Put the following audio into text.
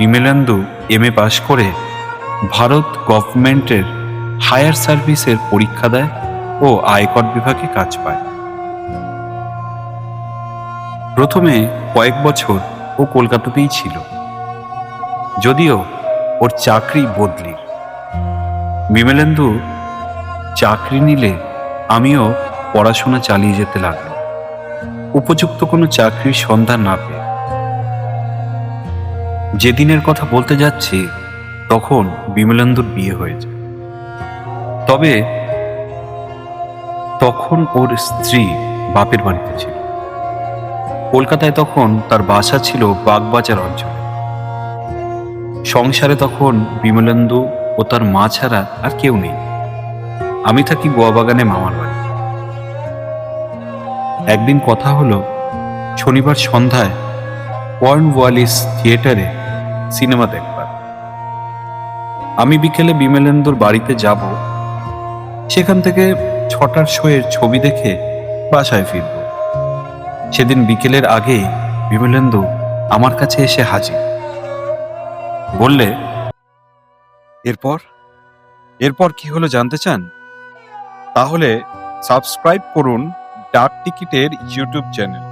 Bimalendu MA পাশ করে ভারত গভর্নমেন্টের higher সার্ভিসের পরীক্ষা দেয় ও আয়কর বিভাগে কাজ পায়। প্রথমে কয়েক বছর ও কলকাতাতেই ছিল, যদিও ওর চাকরি বদলির। বিমলেন্দু চাকরি নিলে আমিও পড়াশোনা চালিয়ে যেতে লাগলো, উপযুক্ত কোনো চাকরির সন্ধান না পেয়ে। যেদিনের কথা বলতে যাচ্ছি তখন বিমলেন্দুর বিয়ে হয়ে যায়। তবে তখন ওর স্ত্রী বাপের বাড়িতে ছিল। কলকাতায় তখন তার বাসা ছিল বাগবাজার অঞ্চলে। সংসারে তখন বিমলেন্দু ও তার মা ছাড়া আর কেউ নেই। আমি থাকি গোয়াবাগানে মামার বাড়ি। একদিন কথা হলো শনিবার সন্ধ্যায় কর্নওয়ালিস থিয়েটারে সিনেমা দেখবার। আমি বিকেলে বিমলেন্দুর বাড়িতে যাব, সেখান থেকে 6টার শোয়ের ছবি দেখে বাসায় ফিরব। সেদিন বিকেলের আগেই বিমলেন্দু আমার কাছে এসে হাজির। বললে, এরপর এরপর কি হলো জানতে চান? তাহলে সাবস্ক্রাইব করুন ডাক টিকিটের ইউটিউব চ্যানেল।